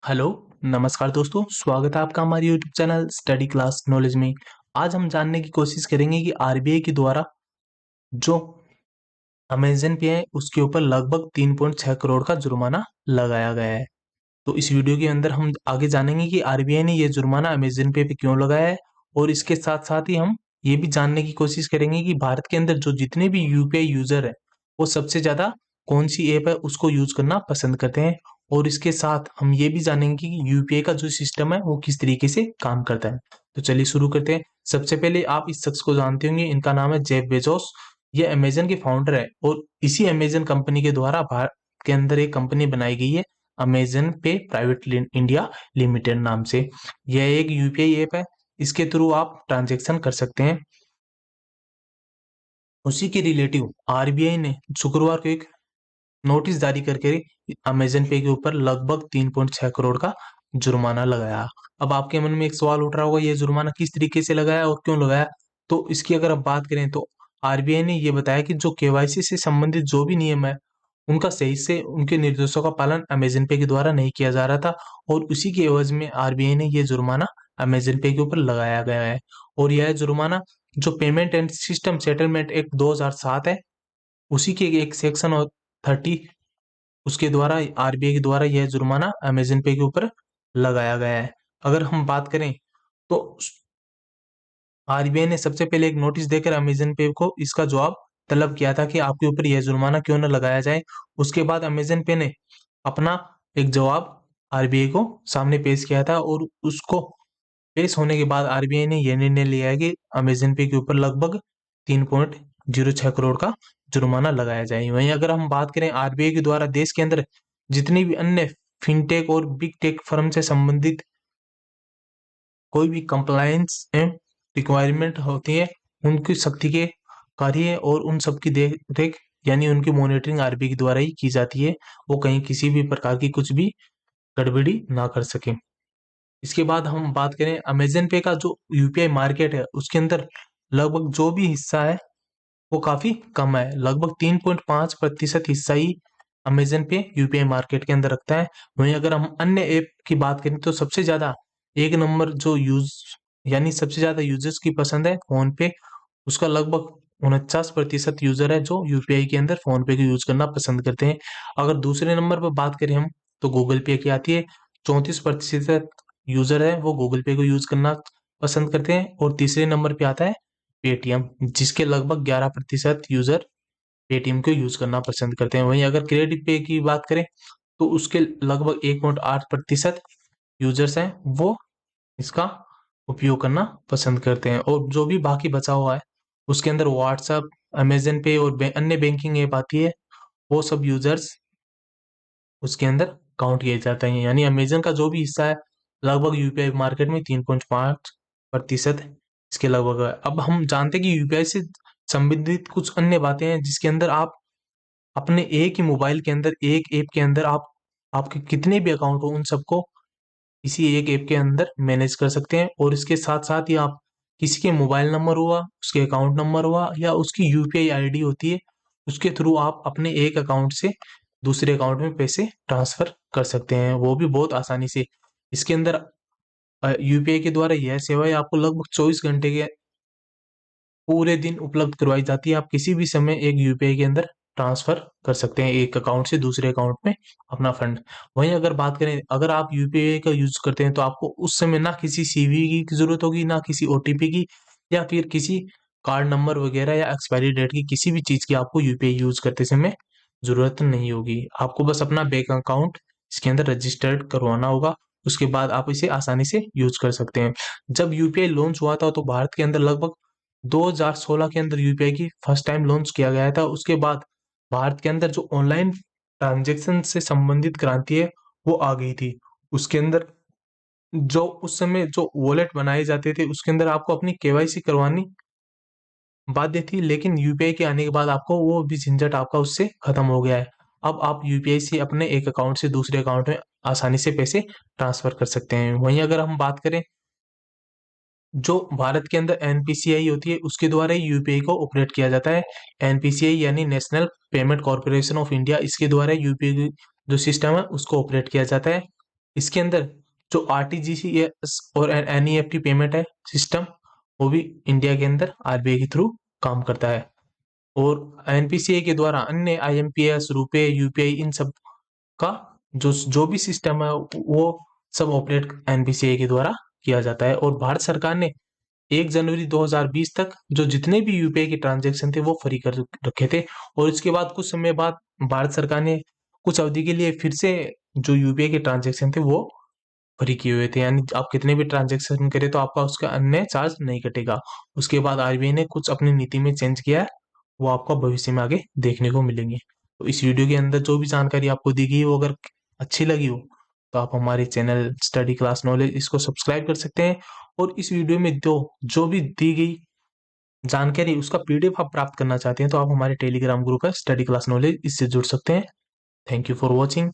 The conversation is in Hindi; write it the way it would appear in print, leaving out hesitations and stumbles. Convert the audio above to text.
हेलो, नमस्कार दोस्तों, स्वागत है आपका हमारे YouTube channel study class knowledge में। आज हम जानने की कोशिश करेंगे कि आरबीआई के द्वारा जो अमेज़न पे है उसके ऊपर लगभग 3.6 करोड़ का जुर्माना लगाया गया है। तो इस वीडियो के अंदर हम आगे जानेंगे कि आरबीआई ने ये जुर्माना अमेज़न पे क्यों लगाया है और इसके साथ-साथ ही हम ये भी जानने की कोशिश करेंगे कि भारत के अंदर जो जितने भी यूपीआई यूज़र है, वो सबसे ज़्यादा कौन-सी ऐप है उसको यूज़ करना पसंद करते हैं और इसके साथ हम ये भी जानेंगे कि यूपीआई का जो सिस्टम है वो किस तरीके से काम करता है। तो चलिए शुरू करते हैं। सबसे पहले आप इस शख्स को जानते होंगे, इनका नाम है जेफ बेज़ोस। ये अमेज़न के फाउंडर है और इसी अमेज़न कंपनी के द्वारा भारत के अंदर एक कंपनी बनाई गई है अमेज़न पे प्राइवेट इंडिया लिमिटेड नाम से। यह एक यूपीआई ऐप है, इसके थ्रू आप ट्रांजैक्शन कर सकते हैं। उसी के रिलेटिव आरबीआई ने शुक्रवार को एक नोटिस जारी करके अमेज़न पे के ऊपर लगभग 3.6 करोड़ का जुर्माना लगाया। अब आपके मन में एक सवाल उठ रहा होगा, ये जुर्माना किस तरीके से लगाया और क्यों लगाया? तो इसकी अगर आप बात करें तो आरबीआई ने ये बताया कि जो केवाईसी से संबंधित जो भी नियम है, उनका सही से उनके निर्देशों का पालन अमेज़न पे के द्वारा नहीं किया जा रहा था और उसी के एवज़ में आरबीआई ने ये जुर्माना अमेज़न पे के ऊपर लगाया गया है। और यह जुर्माना जो payment and system settlement act 2007 है, उसी के एक सेक्शन और 30 उसके द्वारा आरबीआई के द्वारा यह जुर्माना अमेज़न पे के ऊपर लगाया गया है। अगर हम बात करें तो आरबीआई ने सबसे पहले एक नोटिस देकर अमेज़न पे को इसका जवाब तलब किया था कि आपके ऊपर यह जुर्माना क्यों न लगाया जाए। उसके बाद अमेज़न पे ने अपना एक जवाब आरबीआई को सामने पेश किया था और उसको पेश होने के बाद आरबीआई ने यह निर्णय लिया है कि अमेज़न पे के ऊपर लगभग 3.06 करोड़ का जुर्माना लगाया जाए। वहीं अगर हम बात करें आरबीआई के द्वारा देश के अंदर जितनी भी अन्य फिनटेक और बिग टेक फर्म से संबंधित कोई भी कंप्लायंस एंड रिक्वायरमेंट होती है, उनकी सख्ती के कार्य और उन सब की देख-रेख यानी उनकी मॉनिटरिंग आरबीआई के द्वारा ही की जाती है। वो कहीं किसी भी प्रकार की कुछ भी गड़बड़ी ना कर सकें। इसके बाद हम बात करें अमेज़न पे का जो यूपीआई मार्केट है, उसके अंदर लगभग जो भी हिस्सा है, वो काफ़ी कम है। लगभग 3.5% हिस्सा ही अमेज़न पे यूपीआई मार्केट के अंदर रखता है। वहीं अगर हम अन्य ऐप की बात करें तो सबसे ज़्यादा 1 नंबर जो यानी सबसे ज़्यादा यूज़र्स की पसंद है फ़ोनपे। उसका लगभग 49% यूज़र है जो यूपीआई के अंदर फ़ोनपे को यूज़ करना पसंद करते हैं। अगर दूसरे नंबर पर बात करें हम तो गूगल पे की आती है। 34% यूज़र है वो गूगल पे को यूज़ करना पसंद करते हैं और तीसरे नंबर पे आता है पेटीएम, जिसके लगभग 11% यूज़र पेटीएम को यूज़ करना पसंद करते हैं। वहीं अगर क्रेडिट पे की बात करें तो उसके लगभग 1.8% यूज़र्स हैं वो इसका उपयोग करना पसंद करते हैं और जो भी बाकी बचा हुआ है उसके अंदर व्हाट्सएप, अमेज़न पे और अन्य बैंकिंग ऐप आती है, वो सब यूज़र्स उसके अंदर काउंट किए जाते हैं। यानी अमेज़न का जो भी हिस्सा है लगभग यूपीआई मार्केट में 3.5% इसके लगभग है। अब हम जानते हैं कि यूपीआई से संबंधित कुछ अन्य बातें हैं जिसके अंदर आप अपने एक ही मोबाइल के अंदर एक ऐप के अंदर आप आपके कितने भी अकाउंट हो उन सबको इसी एक ऐप के अंदर मैनेज कर सकते हैं और इसके साथ-साथ ही आप किसी के मोबाइल नंबर हुआ, उसके अकाउंट नंबर हुआ या उसकी यूपीआई आईडी होती है, उसके थ्रू आप अपने एक अकाउंट से दूसरे अकाउंट में पैसे ट्रांसफ़र कर सकते हैं, वो भी बहुत आसानी से। इसके अंदर यूपीआई के द्वारा यह सेवाएँ आपको लगभग 24 घंटे के पूरे दिन उपलब्ध करवाई जाती है। आप किसी भी समय एक यूपीआई के अंदर ट्रांसफ़र कर सकते हैं, एक अकाउंट से दूसरे अकाउंट में अपना फंड। वहीं अगर बात करें, अगर आप यूपीआई का यूज़ करते हैं तो आपको उस समय ना किसी सीवीवी की ज़रूरत होगी, ना किसी ओटीपी की या फिर किसी कार्ड नंबर वगैरह या एक्सपायरी डेट की किसी भी चीज़ की आपको यूपीआई यूज़ करते समय ज़रूरत नहीं होगी। आपको बस अपना बैंक अकाउंट इसके अंदर रजिस्टर्ड करवाना होगा, उसके बाद आप इसे आसानी से यूज़ कर सकते हैं। जब यूपीआई लॉन्च हुआ था तो भारत के अंदर लगभग 2016 के अंदर यूपीआई की फर्स्ट टाइम लॉन्च किया गया था। उसके बाद भारत के अंदर जो ऑनलाइन ट्रांज़ैक्शन से संबंधित क्रांति है, वो आ गई थी। उसके अंदर जो उस समय जो वॉलेट बनाए जाते थे, उसके अंदर आपको अपनी केवाईसी करवानी बाध्य थी, लेकिन यूपीआई के आने के बाद आपको वो भी झंझट आपका उससे खत्म हो गया है। अब आप यूपीआई से अपने एक अकाउंट से दूसरे अकाउंट में आसानी से पैसे ट्रांसफ़र कर सकते हैं। वहीं अगर हम बात करें जो भारत के अंदर एनपीसीआई होती है उसके द्वारा ही यूपीआई को ऑपरेट किया जाता है। एनपीसीआई यानी national payment corporation of India, इसके द्वारा यूपीआई जो सिस्टम है उसको ऑपरेट किया जाता है। इसके अंदर जो आरटीजीएस और एनईएफटी पेमेंट है सिस्टम, वो भी इंडिया के अंदर आरबीआई के थ्रू काम करता है। और एनपीसीआई के द्वारा अन्य आईएमपीएस, रुपे, यूपीआई, इन सब का जो भी सिस्टम है वो सब ऑपरेट एनपीसीआई के द्वारा किया जाता है। और भारत सरकार ने 1 जनवरी 2020 तक जो जितने भी यूपीआई के ट्रांजैक्शन थे वो फ्री कर रखे थे। और इसके बाद कुछ समय बाद भारत सरकार ने कुछ अवधि के लिए फिर से जो यूपीआई के ट्रांजैक्शन थे वो फ्री किए हुए थे, यानी आप कितने भी ट्रांजैक्शन करें तो आपका उसका अन्य चार्ज नहीं कटेगा। उसके बाद आरबीआई ने कुछ अपनी नीति में चेंज किया है, वो आपको भविष्य में आगे देखने को मिलेंगे। तो इस वीडियो के अंदर जो भी जानकारी आपको दी गई वो अगर अच्छी लगी हो तो आप हमारे चैनल स्टडी क्लास नॉलेज इसको सब्सक्राइब कर सकते हैं। और इस वीडियो में जो भी दी गई जानकारी उसका पीडीएफ आप प्राप्त करना चाहते हैं तो आप हमारे टेलीग्राम ग्रुप है स्टडी क्लास नॉलेज, इससे जुड़ सकते हैं। Thank you for watching.